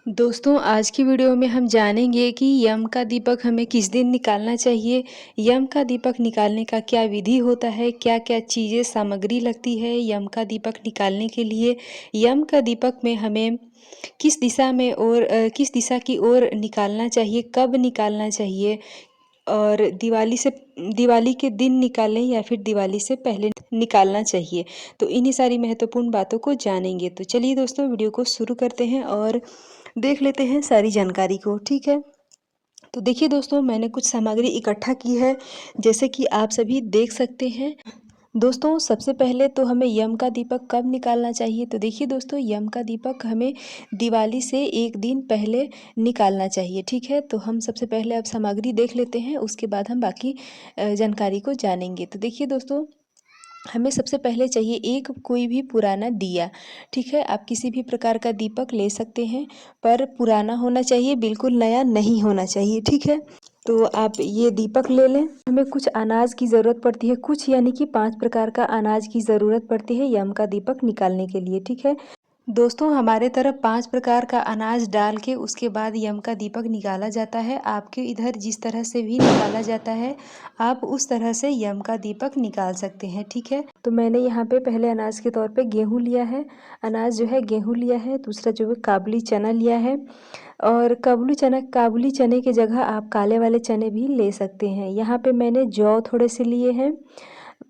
दोस्तों आज की वीडियो में हम जानेंगे कि यम का दीपक हमें किस दिन निकालना चाहिए। यम का दीपक निकालने का क्या विधि होता है, क्या क्या चीज़ें सामग्री लगती है यम का दीपक निकालने के लिए। यम का दीपक में हमें किस दिशा में और किस दिशा की ओर निकालना चाहिए, कब निकालना चाहिए और दिवाली के दिन निकालें या फिर दिवाली से पहले निकालना चाहिए। तो इन्हीं सारी महत्वपूर्ण बातों को जानेंगे। तो चलिए दोस्तों वीडियो को शुरू करते हैं और देख लेते हैं सारी जानकारी को, ठीक है। तो देखिए दोस्तों मैंने कुछ सामग्री इकट्ठा की है, जैसे कि आप सभी देख सकते हैं। दोस्तों सबसे पहले तो हमें यम का दीपक कब निकालना चाहिए, तो देखिए दोस्तों यम का दीपक हमें दिवाली से एक दिन पहले निकालना चाहिए, ठीक है। तो हम सबसे पहले अब सामग्री देख लेते हैं, उसके बाद हम बाकी जानकारी को जानेंगे। तो देखिए दोस्तों हमें सबसे पहले चाहिए एक कोई भी पुराना दिया, ठीक है। आप किसी भी प्रकार का दीपक ले सकते हैं, पर पुराना होना चाहिए, बिल्कुल नया नहीं होना चाहिए, ठीक है। तो आप ये दीपक ले लें। हमें कुछ अनाज की ज़रूरत पड़ती है, कुछ यानी कि 5 प्रकार का अनाज की ज़रूरत पड़ती है यम का दीपक निकालने के लिए, ठीक है। दोस्तों हमारे तरफ 5 प्रकार का अनाज डाल के उसके बाद यम का दीपक निकाला जाता है। आपके इधर जिस तरह से भी निकाला जाता है आप उस तरह से यम का दीपक निकाल सकते हैं, ठीक है। तो मैंने यहाँ पे पहले अनाज के तौर पे गेहूँ लिया है, अनाज जो है गेहूँ लिया है। दूसरा जो है काबुली चना लिया है, और काबुली चने की जगह आप काले वाले चने भी ले सकते हैं। यहाँ पे मैंने जौ थोड़े से लिए हैं।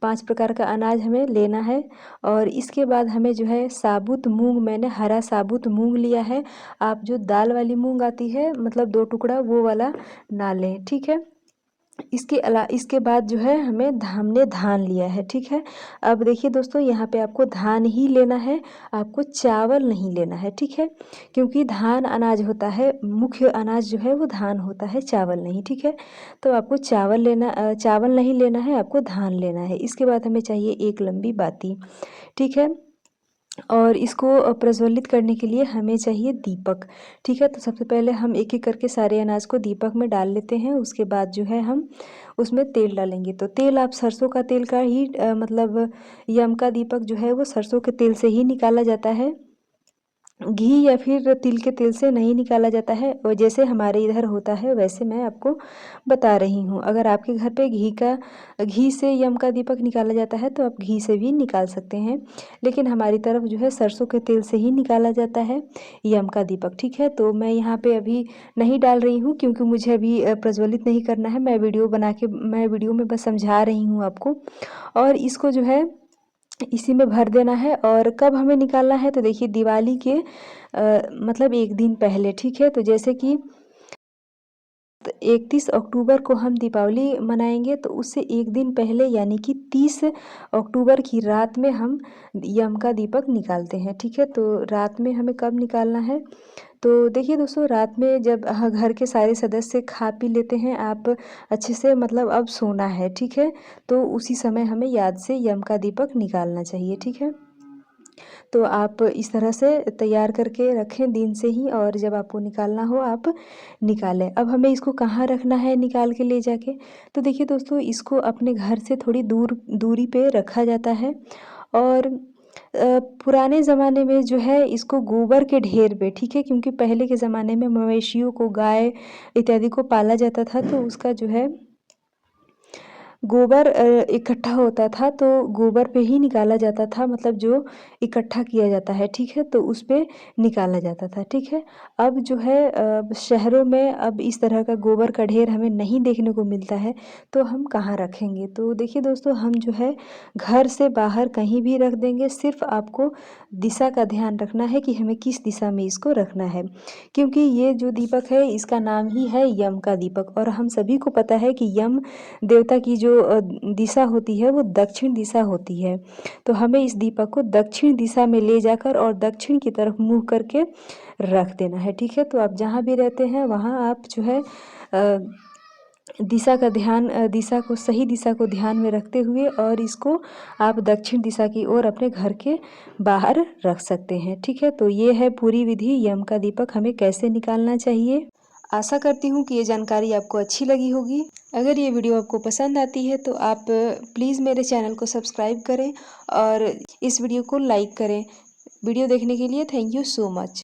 5 प्रकार का अनाज हमें लेना है। और इसके बाद हमें जो है साबुत मूंग, मैंने हरा साबुत मूंग लिया है। आप जो दाल वाली मूंग आती है, मतलब 2 टुकड़ा, वो वाला ना लें, ठीक है। इसके बाद जो है हमने धान लिया है, ठीक है। अब देखिए दोस्तों यहाँ पे आपको धान ही लेना है, आपको चावल नहीं लेना है, ठीक है। क्योंकि धान अनाज होता है, मुख्य अनाज जो है वो धान होता है, चावल नहीं, ठीक है। तो आपको चावल नहीं लेना है, आपको धान लेना है। इसके बाद हमें चाहिए एक लंबी बाती, ठीक है। और इसको प्रज्वलित करने के लिए हमें चाहिए दीपक, ठीक है। तो सबसे पहले हम एक एक करके सारे अनाज को दीपक में डाल लेते हैं। उसके बाद जो है हम उसमें तेल डालेंगे। तो तेल आप सरसों का तेल का ही मतलब यम का दीपक जो है वो सरसों के तेल से ही निकाला जाता है, घी या फिर तिल के तेल से नहीं निकाला जाता है। और जैसे हमारे इधर होता है वैसे मैं आपको बता रही हूँ। अगर आपके घर पे घी से यम का दीपक निकाला जाता है तो आप घी से भी निकाल सकते हैं, लेकिन हमारी तरफ जो है सरसों के तेल से ही निकाला जाता है यम का दीपक, ठीक है। तो मैं यहाँ पे अभी नहीं डाल रही हूँ क्योंकि मुझे अभी प्रज्वलित नहीं करना है। मैं वीडियो में बस समझा रही हूँ आपको। और इसको जो है इसी में भर देना है। और कब हमें निकालना है, तो देखिए दिवाली के मतलब एक दिन पहले, ठीक है। तो जैसे कि 31 अक्टूबर को हम दीपावली मनाएंगे, तो उससे एक दिन पहले यानी कि 30 अक्टूबर की रात में हम यम का दीपक निकालते हैं, ठीक है। तो रात में हमें कब निकालना है, तो देखिए दोस्तों रात में जब घर के सारे सदस्य खा पी लेते हैं, आप अच्छे से मतलब अब सोना है, ठीक है। तो उसी समय हमें याद से यम का दीपक निकालना चाहिए, ठीक है। तो आप इस तरह से तैयार करके रखें दिन से ही, और जब आपको निकालना हो आप निकालें। अब हमें इसको कहाँ रखना है निकाल के ले जाके, तो देखिए दोस्तों इसको अपने घर से थोड़ी दूरी पे रखा जाता है। और पुराने ज़माने में जो है इसको गोबर के ढेर पे, ठीक है, क्योंकि पहले के ज़माने में मवेशियों को, गाय इत्यादि को पाला जाता था, तो उसका जो है गोबर इकट्ठा होता था, तो गोबर पे ही निकाला जाता था, मतलब जो इकट्ठा किया जाता है, ठीक है। तो उस पे निकाला जाता था, ठीक है। अब जो है शहरों में अब इस तरह का गोबर का ढेर हमें नहीं देखने को मिलता है, तो हम कहाँ रखेंगे। तो देखिए दोस्तों हम जो है घर से बाहर कहीं भी रख देंगे, सिर्फ आपको दिशा का ध्यान रखना है कि हमें किस दिशा में इसको रखना है। क्योंकि ये जो दीपक है इसका नाम ही है यम का दीपक, और हम सभी को पता है कि यम देवता की जो दिशा होती है वो दक्षिण दिशा होती है। तो हमें इस दीपक को दक्षिण दिशा में ले जाकर और दक्षिण की तरफ मुँह करके रख देना है, ठीक है। तो आप जहाँ भी रहते हैं वहाँ आप जो है सही दिशा को ध्यान में रखते हुए, और इसको आप दक्षिण दिशा की ओर अपने घर के बाहर रख सकते हैं, ठीक है। तो ये है पूरी विधि यम का दीपक हमें कैसे निकालना चाहिए। आशा करती हूँ कि ये जानकारी आपको अच्छी लगी होगी। अगर ये वीडियो आपको पसंद आती है तो आप प्लीज़ मेरे चैनल को सब्सक्राइब करें और इस वीडियो को लाइक करें। वीडियो देखने के लिए थैंक यू सो मच।